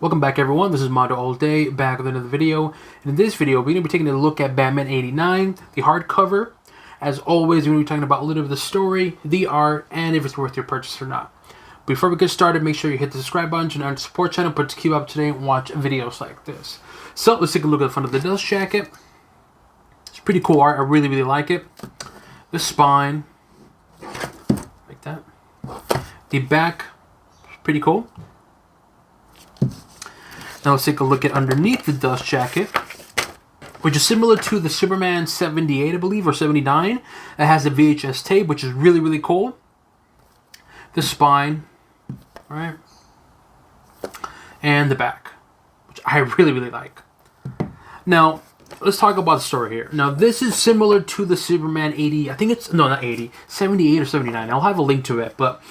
Welcome back, everyone. This is MandoAllDay, back with another video. And in this video, we're going to be taking a look at Batman 89, the hardcover. As always, we're going to be talking about a little bit of the story, the art, and if it's worth your purchase or not. Before we get started, make sure you hit the subscribe button and support channel to keep up to date and watch videos like this. So, let's take a look at the front of the dust jacket. It's pretty cool art. I really, really like it. The spine, like that. The back, pretty cool. Now let's take a look at underneath the dust jacket, which is similar to the Superman 78, I believe, or 79. It has a VHS tape, which is really, really cool. The spine, right? And the back, which I really, really like. Now, let's talk about the story here. Now, this is similar to the Superman 80, I think it's, no, not 80, 78 or 79. I'll have a link to it, but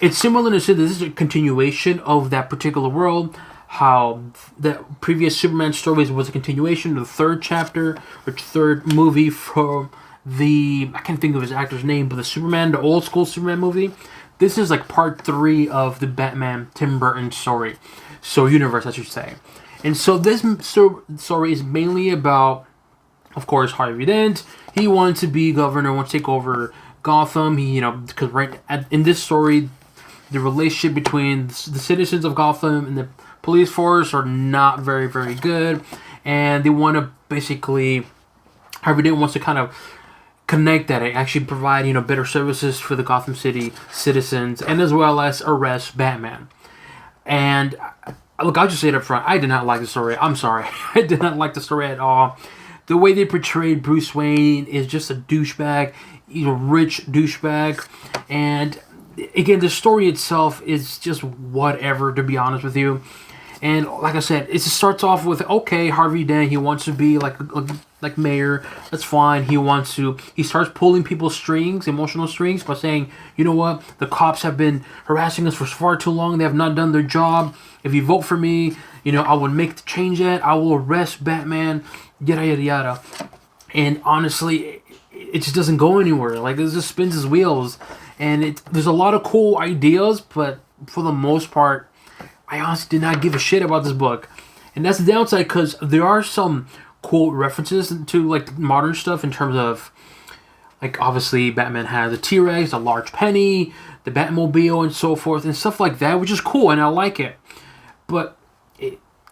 it's similar to this is a continuation of that particular world. How the previous Superman stories was a continuation of the third chapter, or third movie from the, I can't think of his actor's name, but the Superman, the old school Superman movie. This is like part 3 of the Batman Tim Burton story. So universe, I should say. And so this story is mainly about, of course, Harvey Dent. He wants to be governor, wants to take over Gotham. He, because in this story, the relationship between the citizens of Gotham and the police force are not very, very good, and they want to basically, Harvey Dent wants to kind of connect that and actually provide, better services for the Gotham City citizens, and as well as arrest Batman. And look, I'll just say it up front, I did not like the story. I'm sorry. I did not like the story at all. The way they portrayed Bruce Wayne is just a douchebag. He's a rich douchebag, and again, the story itself is just whatever, to be honest with you. And like I said, it starts off with, okay, Harvey Dent, he wants to be like mayor. That's fine. He starts pulling people's strings, emotional strings, by saying, you know what, the cops have been harassing us for far too long. They have not done their job. If you vote for me, I will make the change that. I will arrest Batman, yada, yada, yada. And honestly, it just doesn't go anywhere. Like, it just spins his wheels. And there's a lot of cool ideas, but for the most part, I honestly did not give a shit about this book. And that's the downside, because there are some cool references to, like, modern stuff in terms of, like, obviously Batman has a T-Rex, a large penny, the Batmobile, and so forth, and stuff like that, which is cool, and I like it. But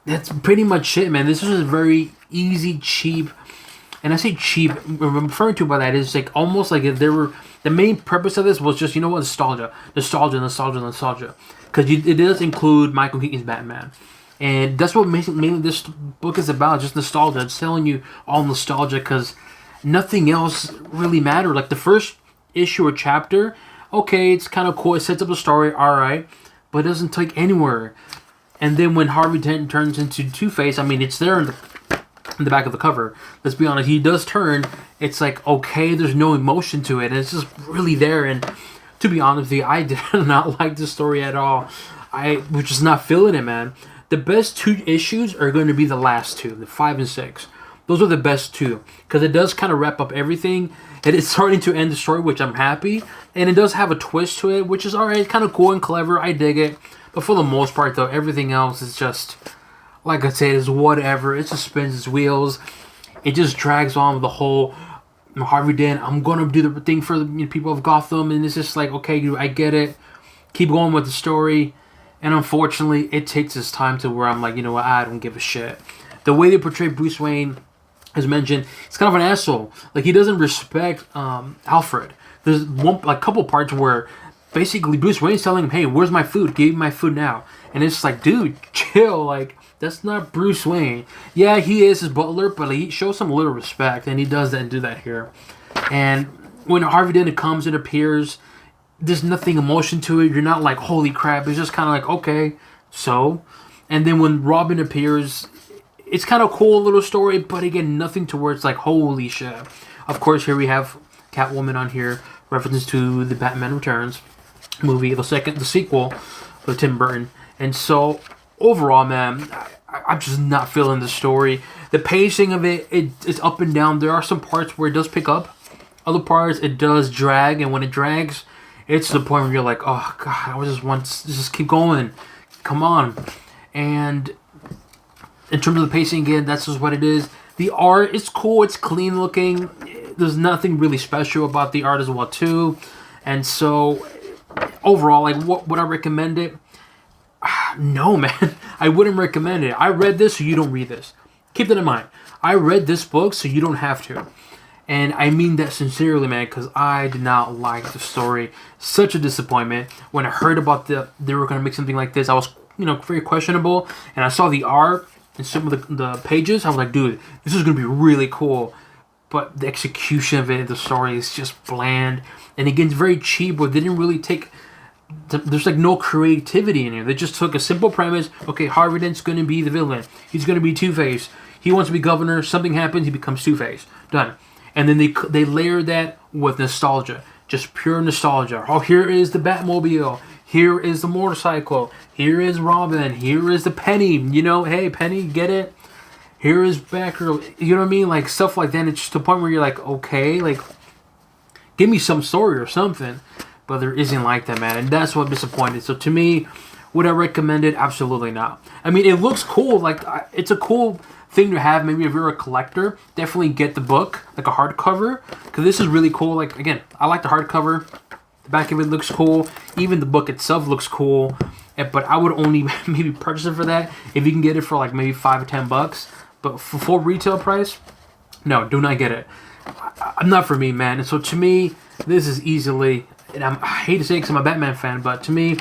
that's pretty much it, man. This is a very easy, cheap, and I say cheap, what I'm referring to by that is, like, almost like if there were, the main purpose of this was just, nostalgia. Because it does include Michael Keaton's Batman. And that's what mainly this book is about, just nostalgia. It's telling you all nostalgia, because nothing else really mattered. Like, the first issue or chapter, okay, it's kind of cool. It sets up the story, alright, but it doesn't take anywhere. And then when Harvey Dent turns into Two-Face, I mean, it's there in the back of the cover. Let's be honest, he does turn. It's like, okay, there's no emotion to it. And it's just really there. And to be honest with you, I did not like the story at all. I was just not feeling it, man. The best 2 issues are going to be the last 2, the 5 and 6. Those are the best 2, because it does kind of wrap up everything. It is starting to end the story, which I'm happy. And it does have a twist to it, which is alright, kind of cool and clever. I dig it. But for the most part, though, everything else is just, like I said, is whatever. It just spins its wheels. It just drags on with the whole Harvey Dent, I'm going to do the thing for the people of Gotham. And it's just like, okay, I get it. Keep going with the story. And unfortunately, it takes its time to where I'm like, you know what, I don't give a shit. The way they portray Bruce Wayne, as mentioned, he's kind of an asshole. Like, he doesn't respect Alfred. There's a couple parts where basically Bruce Wayne's telling him, hey, where's my food? Give me my food now. And it's just like, dude, chill. Like, that's not Bruce Wayne. Yeah, he is his butler, but he shows some little respect, and he does that and do that here. And when Harvey Dent comes and appears, there's nothing emotion to it. You're not like, holy crap. It's just kind of like, okay, so. And then when Robin appears, it's kind of cool little story, but again, nothing to where it's like, holy shit. Of course, here we have Catwoman on here, references to the Batman Returns movie, the sequel with Tim Burton. And so, overall, man, I'm just not feeling the story. The pacing of it's up and down. There are some parts where it does pick up. Other parts, it does drag. And when it drags, it's to the point where you're like, oh, God, I just want to just keep going. Come on. And in terms of the pacing, again, that's just what it is. The art is cool. It's clean looking. There's nothing really special about the art as well, too. And so, overall, like, what would I recommend it? No, man. I wouldn't recommend it. I read this, so you don't read this. Keep that in mind. I read this book, so you don't have to. And I mean that sincerely, man, because I did not like the story. Such a disappointment. When I heard about they were going to make something like this, I was, very questionable. And I saw the art and some of the pages. I was like, dude, this is going to be really cool. But the execution of it, the story is just bland. And again, it's very cheap, but they didn't really take... There's like no creativity in here. They just took a simple premise. Okay, Harvey Dent's going to be the villain. He's going to be Two-Face. He wants to be governor. Something happens. He becomes Two-Face. Done. And then they layer that with nostalgia. Just pure nostalgia. Oh, here is the Batmobile. Here is the motorcycle. Here is Robin. Here is the Penny. Hey, Penny, get it? Here is Batgirl. You know what I mean? Like, stuff like that. It's just to the point where you're like, okay, like, give me some story or something. But there isn't like that, man. And that's what I'm disappointed. So to me, would I recommend it? Absolutely not. I mean, it looks cool. Like, it's a cool thing to have. Maybe if you're a collector, definitely get the book, like a hardcover. Because this is really cool. Like, again, I like the hardcover. The back of it looks cool. Even the book itself looks cool. But I would only maybe purchase it for that if you can get it for like maybe $5 or $10. But for full retail price, no, do not get it. I'm not for me, man. And so to me, this is easily... And I hate to say it because I'm a Batman fan, but to me,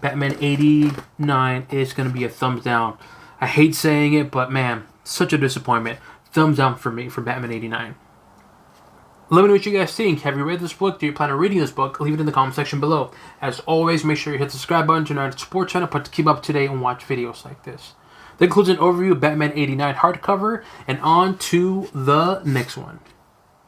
Batman 89 is going to be a thumbs down. I hate saying it, but man, such a disappointment. Thumbs down for me for Batman 89. Let me know what you guys think. Have you read this book? Do you plan on reading this book? Leave it in the comment section below. As always, make sure you hit the subscribe button to our support channel to keep up to date and watch videos like this. That concludes an overview of Batman 89 hardcover, and on to the next one.